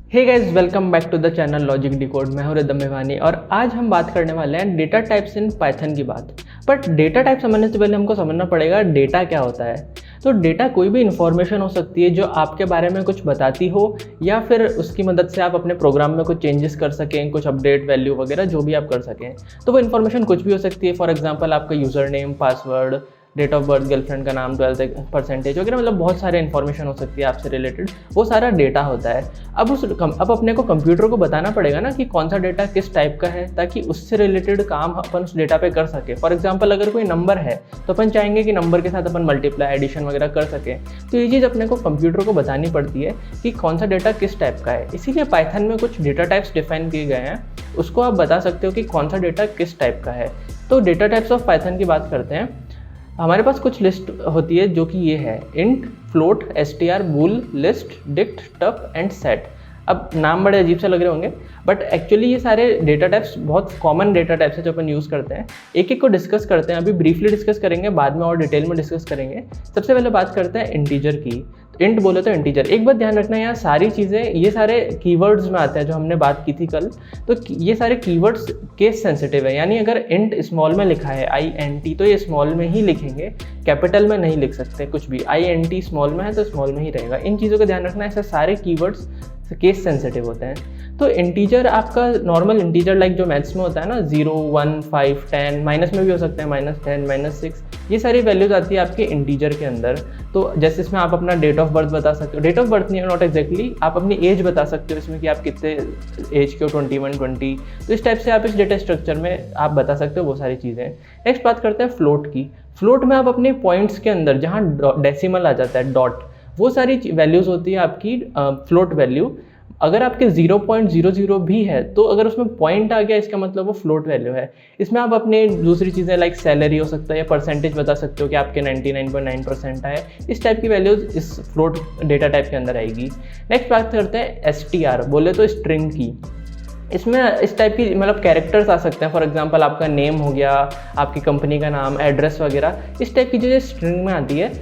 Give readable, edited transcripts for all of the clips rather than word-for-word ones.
Hey guys, welcome back to the channel logic decode. मैं हूं rhythm Mevani और आज हम बात करने वाले हैं डेटा टाइप्स इन पाइथन की बात। बट डेटा टाइप समझने से पहले हमको समझना पड़ेगा डेटा क्या होता है। तो डेटा कोई भी इंफॉर्मेशन हो सकती है जो आपके बारे में कुछ बताती हो, या फिर उसकी मदद से आप अपने प्रोग्राम में कुछ चेंजेस कर सकें, कुछ अपडेट वैल्यू वगैरह जो भी आप कर सकें। तो वो इन्फॉर्मेशन कुछ भी हो सकती है। फॉर एग्जाम्पल आपका username, password, date of birth, girlfriend का नाम, 12th परसेंटेज वगैरह, मतलब बहुत सारे इन्फॉर्मेशन हो सकती है आपसे रिलेटेड। वो सारा डेटा होता है। अब अपने को कंप्यूटर को बताना पड़ेगा ना कि कौन सा डेटा किस टाइप का है, ताकि उससे रिलेटेड काम अपन उस डेटा पे कर सके। फॉर एग्जांपल अगर कोई नंबर है तो अपन चाहेंगे कि नंबर के साथ अपन मल्टीप्लाई, एडिशन वगैरह कर सकें। तो ये चीज़ अपने को कंप्यूटर को बतानी पड़ती है कि कौन सा डेटा किस टाइप का है। इसीलिए पाइथन में कुछ डेटा टाइप्स डिफाइन किए गए हैं, उसको आप बता सकते हो कि कौन सा डेटा किस टाइप का है। तो डेटा टाइप्स ऑफ पाइथन की बात करते हैं। हमारे पास कुछ लिस्ट होती है जो कि ये है: int, float, str, bool, list, dict, टप एंड सेट। अब नाम बड़े अजीब से लग रहे होंगे, बट एक्चुअली ये सारे डेटा टाइप्स बहुत कॉमन डेटा टाइप्स है जो अपन यूज़ करते हैं। एक एक को डिस्कस करते हैं। अभी ब्रीफली डिस्कस करेंगे, बाद में और डिटेल में डिस्कस करेंगे। सबसे पहले बात करते हैं इंटीजर की। इंट बोले तो इंटीजर। एक बात ध्यान रखना, यहाँ सारी चीज़ें ये सारे कीवर्ड्स में आते हैं जो हमने बात की थी कल। तो ये सारे कीवर्ड्स केस सेंसिटिव है, यानी अगर इंट स्मॉल में लिखा है INT तो ये स्मॉल में ही लिखेंगे, कैपिटल में नहीं लिख सकते कुछ भी। INT स्मॉल में है तो स्मॉल में ही रहेगा। इन चीज़ों का ध्यान रखना। ऐसे सारे कीवर्ड्स केस सेंसिटिव होते हैं। तो इंटीजर आपका नॉर्मल इंटीजर लाइक जो मैथ्स में होता है ना, 0, 1, 5, 10, माइनस में भी हो सकते हैं, -10, -6, ये सारी वैल्यूज आती है आपके इंटीजर के अंदर। तो जैसे इसमें आप अपना डेट ऑफ बर्थ बता सकते हो। डेट ऑफ बर्थ नहीं, नॉट एग्जैक्टली, आप अपनी एज बता सकते हो इसमें कि आप कितने एज के हो, 21, 20। तो इस टाइप से आप इस डेटा स्ट्रक्चर में आप बता सकते हो वो सारी चीज़ें। नेक्स्ट बात करते हैं फ्लोट की। फ्लोट में आप अपने पॉइंट्स के अंदर जहाँ डेसिमल आ जाता है, डॉट, वो सारी वैल्यूज़ होती है आपकी फ्लोट वैल्यू। अगर आपके 0.00 भी है तो अगर उसमें पॉइंट आ गया, इसका मतलब वो फ्लोट वैल्यू है। इसमें आप अपने दूसरी चीज़ें लाइक सैलरी हो सकता है या परसेंटेज बता सकते हो कि आपके 99.9% आए। इस टाइप की वैल्यूज इस फ्लोट डेटा टाइप के अंदर आएगी। नेक्स्ट बात करते हैं STR, बोले तो स्ट्रिंग की। इसमें इस टाइप की मतलब कैरेक्टर्स आ सकते हैं। फॉर एग्जांपल आपका नेम हो गया, आपकी कंपनी का नाम, एड्रेस वगैरह, इस टाइप की चीज़ें स्ट्रिंग में आती है।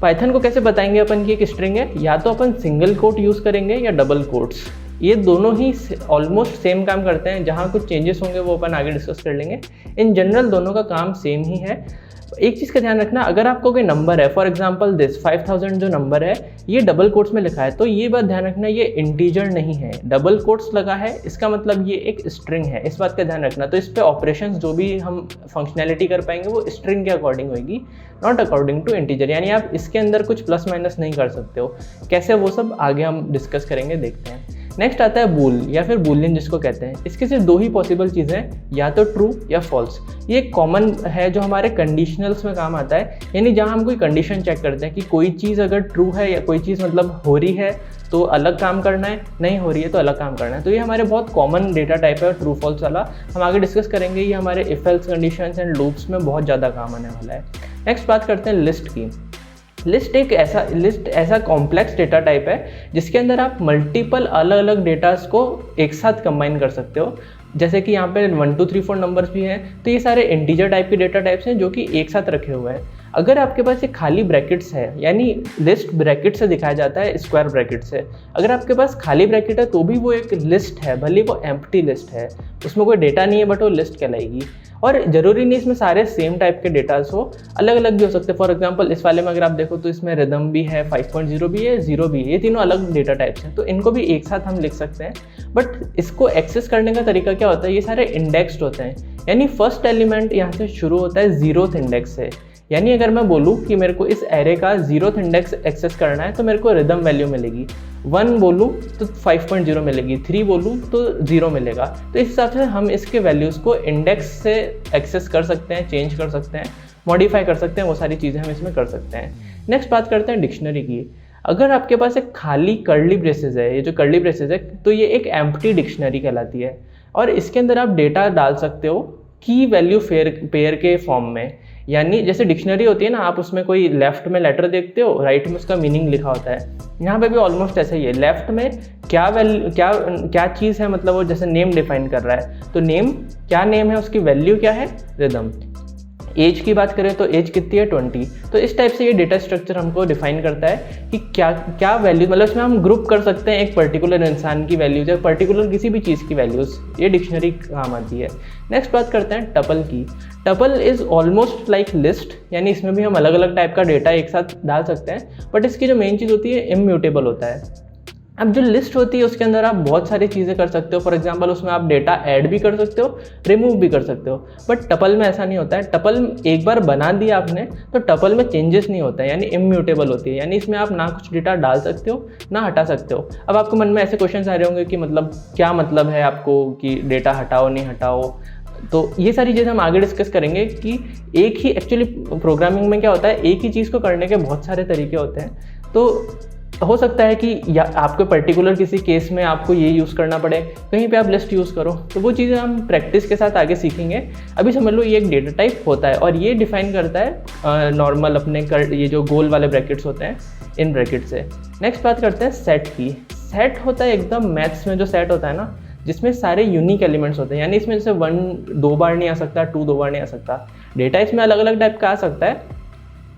पाइथन को कैसे बताएंगे अपन की एक स्ट्रिंग है? या तो अपन सिंगल कोट यूज़ करेंगे या डबल कोट्स। ये दोनों ही ऑलमोस्ट सेम काम करते हैं। जहाँ कुछ चेंजेस होंगे वो अपन आगे डिस्कस कर लेंगे। इन जनरल दोनों का काम सेम ही है। एक चीज़ का ध्यान रखना, अगर आपको कोई नंबर है, फॉर एग्जांपल दिस 5000 जो नंबर है, ये डबल कोट्स में लिखा है, तो ये बात ध्यान रखना, ये इंटीजर नहीं है। डबल कोट्स लगा है, इसका मतलब ये एक स्ट्रिंग है। इस बात का ध्यान रखना। तो इस पे ऑपरेशंस जो भी हम फंक्शनैलिटी कर पाएंगे वो स्ट्रिंग के अकॉर्डिंग होगी, नॉट अकॉर्डिंग टू इंटीजर। यानी आप इसके अंदर कुछ प्लस माइनस नहीं कर सकते हो। कैसे, वो सब आगे हम डिस्कस करेंगे, देखते हैं। नेक्स्ट आता है बूल या फिर बूलियन जिसको कहते हैं। इसके सिर्फ दो ही पॉसिबल चीज़ें हैं, या तो ट्रू या फॉल्स। ये कॉमन है जो हमारे कंडीशनल्स में काम आता है, यानी जहाँ हम कोई कंडीशन चेक करते हैं कि कोई चीज़ अगर ट्रू है या कोई चीज़ मतलब हो रही है तो अलग काम करना है, नहीं हो रही है तो अलग काम करना है। तो ये हमारे बहुत कॉमन डेटा टाइप है, ट्रू फॉल्स वाला। हम आगे डिस्कस करेंगे। ये हमारे if else conditions and loops में बहुत ज़्यादा काम आने वाला है। नेक्स्ट बात करते हैं लिस्ट की। लिस्ट ऐसा कॉम्प्लेक्स डेटा टाइप है जिसके अंदर आप मल्टीपल अलग अलग डेटास को एक साथ कंबाइन कर सकते हो। जैसे कि यहाँ पे 1 2 3 4 नंबर्स भी हैं, तो ये सारे इंटीजर टाइप के डेटा टाइप्स हैं जो कि एक साथ रखे हुए हैं। अगर आपके पास एक खाली ब्रैकेट्स है, यानी लिस्ट ब्रैकेट से दिखाया जाता है, स्क्वायर ब्रैकेट से। अगर आपके पास खाली ब्रैकेट है तो भी वो एक लिस्ट है, भले वो एम्प्टी लिस्ट है, उसमें कोई डेटा नहीं है, बट वो लिस्ट कहलाएगी। और ज़रूरी नहीं इसमें सारे सेम टाइप के डेटास हो, अलग अलग भी हो सकते हैं। फॉर एग्जांपल इस वाले में अगर आप देखो तो इसमें रिदम भी है, 5.0 भी है, 0 भी है। ये तीनों अलग डेटा टाइप्स हैं, तो इनको भी एक साथ हम लिख सकते हैं। बट इसको एक्सेस करने का तरीका क्या होता है? ये सारे इंडेक्स्ड होते हैं, यानी फर्स्ट एलिमेंट यहाँ से शुरू होता है 0th इंडेक्स से। यानी अगर मैं बोलूँ कि मेरे को इस एरे का 0th इंडेक्स एक्सेस करना है तो मेरे को रिदम वैल्यू मिलेगी। 1 बोलूँ तो 5.0 मिलेगी, 3 बोलूँ तो 0 मिलेगा। तो इस हिसाब से हम इसके वैल्यूज़ को इंडेक्स से एक्सेस कर सकते हैं, चेंज कर सकते हैं, मॉडिफाई कर सकते हैं। वो सारी चीज़ें हम इसमें कर सकते हैं। नेक्स्ट बात करते हैं डिक्शनरी की। अगर आपके पास एक खाली कर्ली ब्रेसेस है, ये जो कर्ली ब्रेसेस है, तो ये एक एम्प्टी डिक्शनरी कहलाती है। और इसके अंदर आप डेटा डाल सकते हो की वैल्यू पेयर के फॉर्म में। यानी जैसे डिक्शनरी होती है ना, आप उसमें कोई लेफ्ट में लेटर देखते हो, राइट में उसका मीनिंग लिखा होता है। यहाँ पे भी ऑलमोस्ट ऐसा ही है। लेफ्ट में क्या चीज़ है, मतलब वो जैसे नेम डिफाइन कर रहा है, तो नेम क्या नेम है, उसकी वैल्यू क्या है, रिदम। एज की बात करें तो एज कितनी है 20। तो इस टाइप से ये डेटा स्ट्रक्चर हमको डिफाइन करता है कि क्या क्या वैल्यू, मतलब इसमें हम ग्रुप कर सकते हैं एक पर्टिकुलर इंसान की वैल्यूज या पर्टिकुलर किसी भी चीज़ की वैल्यूज़, ये डिक्शनरी काम आती है। नेक्स्ट बात करते हैं टपल की। Tuple is almost like list, यानी इसमें भी हम अलग अलग टाइप का डेटा एक साथ डाल सकते हैं, बट इसकी जो मेन चीज़ होती है इम्यूटेबल होता है। अब जो लिस्ट होती है उसके अंदर आप बहुत सारी चीज़ें कर सकते हो, फॉर एग्जांपल उसमें आप डेटा ऐड भी कर सकते हो, रिमूव भी कर सकते हो, बट टपल में ऐसा नहीं होता है। टपल एक बार बना दिया आपने तो टपल में चेंजेस नहीं होता है, यानी इम्यूटेबल होती है, यानी इसमें आप ना कुछ डेटा डाल सकते हो ना हटा सकते हो। अब आपको मन में ऐसे क्वेश्चन आ रहे होंगे कि मतलब क्या मतलब है आपको कि डेटा हटाओ नहीं हटाओ, तो ये सारी चीज़ें हम आगे डिस्कस करेंगे कि एक ही एक्चुअली प्रोग्रामिंग में क्या होता है, एक ही चीज़ को करने के बहुत सारे तरीके होते हैं। तो हो सकता है कि या आपके पर्टिकुलर किसी केस में आपको ये यूज़ करना पड़े, कहीं पे आप लिस्ट यूज़ करो, तो वो चीज़ें हम प्रैक्टिस के साथ आगे सीखेंगे। अभी समझ लो ये एक डेटा टाइप होता है और ये डिफाइन करता है नॉर्मल अपने ये जो गोल वाले ब्रैकेट्स होते हैं इन ब्रैकेट से। नेक्स्ट बात करते हैं सेट की। सेट होता है एकदम मैथ्स में जो सेट होता है ना, जिसमें सारे यूनिक एलिमेंट्स होते हैं, यानी इसमें जैसे 1 2 बार नहीं आ सकता, 2 2 बार नहीं आ सकता। डेटा इसमें अलग अलग टाइप का आ सकता है,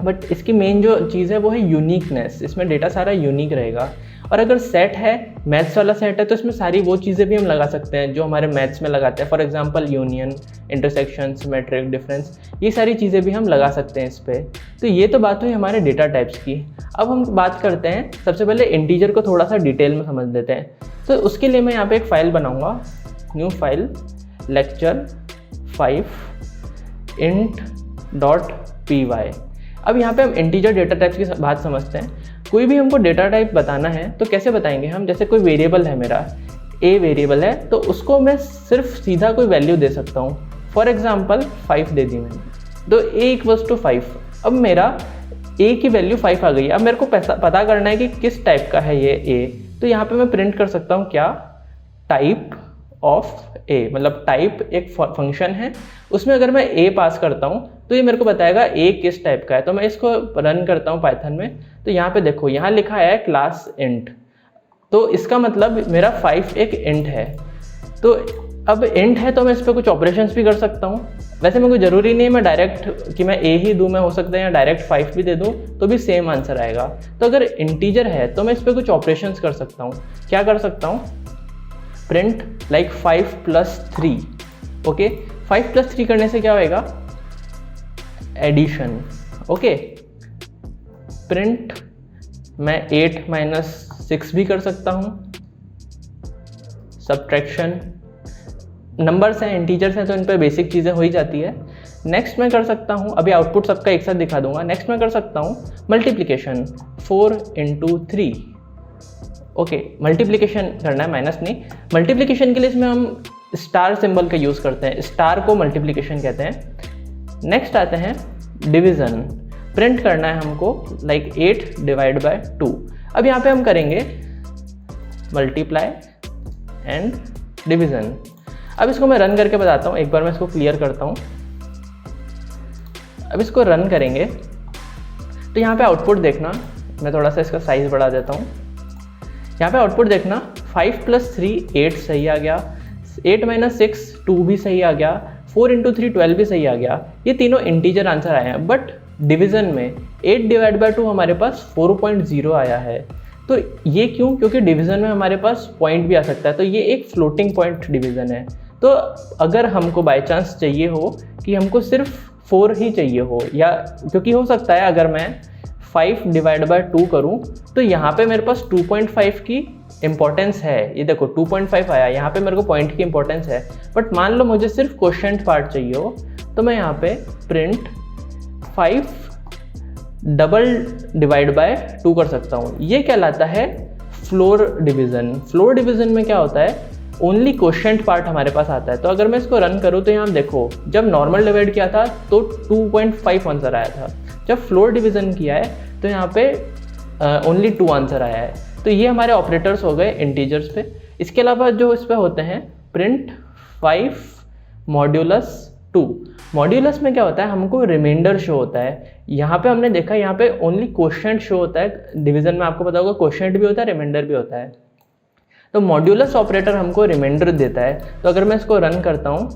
बट इसकी मेन जो चीज़ है वो है यूनिकनेस, इसमें डेटा सारा यूनिक रहेगा। और अगर सेट है, मैथ्स वाला सेट है, तो इसमें सारी वो चीज़ें भी हम लगा सकते हैं जो हमारे मैथ्स में लगाते हैं, for example union, intersection, symmetric, difference, ये सारी चीज़ें भी हम लगा सकते हैं इस पर। तो ये तो बात हुई हमारे डेटा टाइप्स की। अब हम बात करते हैं, सबसे पहले इंटीजर को थोड़ा सा डिटेल में समझ लेते हैं। तो उसके लिए मैं यहाँ पर एक फ़ाइल बनाऊँगा, न्यू फाइल lecture 5 int.py। अब यहाँ पे हम इंटीजर डेटा टाइप्स की बात समझते हैं। कोई भी हमको डेटा टाइप बताना है तो कैसे बताएंगे हम, जैसे कोई वेरिएबल है, मेरा ए वेरिएबल है, तो उसको मैं सिर्फ सीधा कोई वैल्यू दे सकता हूँ, फॉर एग्जांपल 5 दे दी मैंने, तो a = 5। अब मेरा a की वैल्यू 5 आ गई। अब मेरे को पता करना है कि किस टाइप का है ये a, तो यहाँ पे मैं प्रिंट कर सकता हूँ क्या, टाइप ऑफ a, मतलब टाइप एक फंक्शन है, उसमें अगर मैं a पास करता हूँ तो ये मेरे को बताएगा a किस टाइप का है। तो मैं इसको रन करता हूँ पाइथन में, तो यहाँ पे देखो यहाँ लिखा है क्लास int, तो इसका मतलब मेरा 5 एक int है। तो अब int है तो मैं इस पर कुछ ऑपरेशंस भी कर सकता हूँ। वैसे मैं कोई ज़रूरी नहीं है मैं डायरेक्ट कि मैं a ही दूँ, मैं हो सकता है या डायरेक्ट 5 भी दे दूँ तो भी सेम आंसर आएगा। तो अगर इंटीजर है तो मैं इस पर कुछ ऑपरेशंस कर सकता हूँ। क्या कर सकता हूँ, प्रिंट लाइक 5 + 3। ओके, 5 + 3 करने से क्या होएगा, एडिशन। ओके, प्रिंट मैं 8 - 6 भी कर सकता हूँ, सब्ट्रैक्शन। नंबर्स हैं, इंटीजर्स हैं, तो इन पर बेसिक चीज़ें हो ही जाती है। नेक्स्ट मैं कर सकता हूँ, अभी आउटपुट सबका एक साथ दिखा दूंगा। नेक्स्ट मैं कर सकता हूँ मल्टीप्लिकेशन, 4 × 3। ओके, मल्टीप्लिकेशन करना है, माइनस नहीं। मल्टीप्लिकेशन के लिए इसमें हम स्टार सिंबल का यूज़ करते हैं, स्टार को मल्टीप्लिकेशन कहते हैं। नेक्स्ट आते हैं डिवीज़न, प्रिंट करना है हमको लाइक 8/2। अब यहाँ पे हम करेंगे मल्टीप्लाई एंड डिवीज़न। अब इसको मैं रन करके बताता हूँ, एक बार मैं इसको क्लियर करता हूँ। अब इसको रन करेंगे तो यहाँ पे आउटपुट देखना, मैं थोड़ा सा इसका साइज़ बढ़ा देता हूँ। यहाँ पे आउटपुट देखना, 5 + 3 8 सही आ गया, 8 - 6 2 भी सही आ गया, 4 × 3 12 भी सही आ गया। ये तीनों इंटीजर आंसर आए हैं, बट डिवीज़न में 8/2 हमारे पास 4.0 आया है। तो ये क्यों, क्योंकि डिवीज़न में हमारे पास पॉइंट भी आ सकता है, तो ये एक फ्लोटिंग पॉइंट डिवीज़न है। तो अगर हमको बाय चांस चाहिए हो कि हमको सिर्फ 4 ही चाहिए हो, या क्योंकि हो सकता है अगर मैं 5/2 करूं तो यहाँ पे मेरे पास 2.5 की इम्पोर्टेंस है। ये देखो 2.5 आया, यहाँ पे मेरे को पॉइंट की इम्पोर्टेंस है। बट मान लो मुझे सिर्फ क्वोशिएंट पार्ट चाहिए हो, तो मैं यहाँ पे प्रिंट 5/2 कर सकता हूँ। ये कहलाता है फ्लोर डिवीज़न। फ्लोर डिवीज़न में क्या होता है, ओनली क्वोशिएंट पार्ट हमारे पास आता है। तो अगर मैं इसको रन करूँ तो यहाँ देखो, जब नॉर्मल डिवाइड किया था तो 2.5 आंसर आया था, जब फ्लोर डिवीज़न किया है तो यहाँ पे ओनली 2 आंसर आया है। तो ये हमारे ऑपरेटर्स हो गए इंटीजर्स पे। इसके अलावा जो इस पे होते हैं, प्रिंट 5 मॉड्यूलस 2। मॉड्यूलस में क्या होता है, हमको रिमाइंडर शो होता है। यहाँ पे हमने देखा, यहाँ पे ओनली क्वोशिएंट शो होता है। डिवीज़न में आपको पता होगा क्वोशिएंट भी होता है, रिमाइंडर भी होता है। तो मॉड्यूलस ऑपरेटर हमको रिमाइंडर देता है। तो अगर मैं इसको रन करता हूँ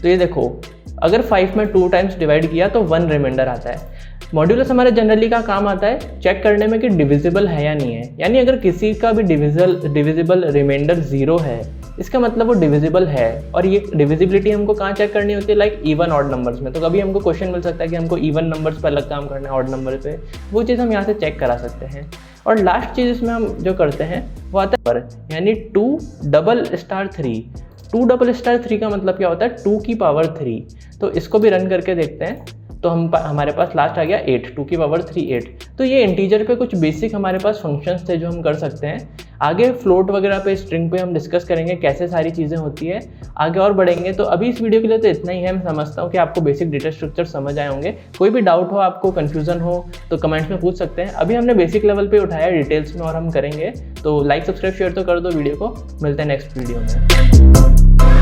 तो ये देखो, अगर 5 में 2 टाइम्स डिवाइड किया तो 1 रिमाइंडर आता है। मॉड्यूलस हमारे जनरली का काम आता है चेक करने में कि डिविजिबल है या नहीं है, यानी अगर किसी का भी डिविजिबल रिमाइंडर 0 है इसका मतलब वो डिविजिबल है। और ये डिविजिबिलिटी हमको कहाँ चेक करनी होती है, लाइक इवन ऑड नंबर्स में। तो कभी हमको क्वेश्चन मिल सकता है कि हमको इवन नंबर्स पर अलग काम करना है, ऑड नंबर पे, वो चीज़ हम यहाँ से चेक करा सकते हैं। और लास्ट चीज़ इसमें हम जो करते हैं वो आता है पर, यानी 2 डबल स्टार 3। 2 डबल स्टार 3 का मतलब क्या होता है, 2 की पावर 3। तो इसको भी रन करके देखते हैं तो हमारे पास लास्ट आ गया 8, 2 की पावर 3 8। तो ये इंटीजर पे कुछ बेसिक हमारे पास फंक्शंस थे जो हम कर सकते हैं। आगे फ्लोट वगैरह पे, स्ट्रिंग पे हम डिस्कस करेंगे कैसे सारी चीज़ें होती है, आगे और बढ़ेंगे। तो अभी इस वीडियो के लिए तो इतना ही है। मैं समझता हूँ कि आपको बेसिक डेटा स्ट्रक्चर समझ आए होंगे। कोई भी डाउट हो, आपको कन्फ्यूजन हो तो कमेंट्स में पूछ सकते हैं। अभी हमने बेसिक लेवल पे उठाया, डिटेल्स में और हम करेंगे। तो लाइक सब्सक्राइब शेयर तो कर दो वीडियो को। मिलते हैं नेक्स्ट वीडियो में।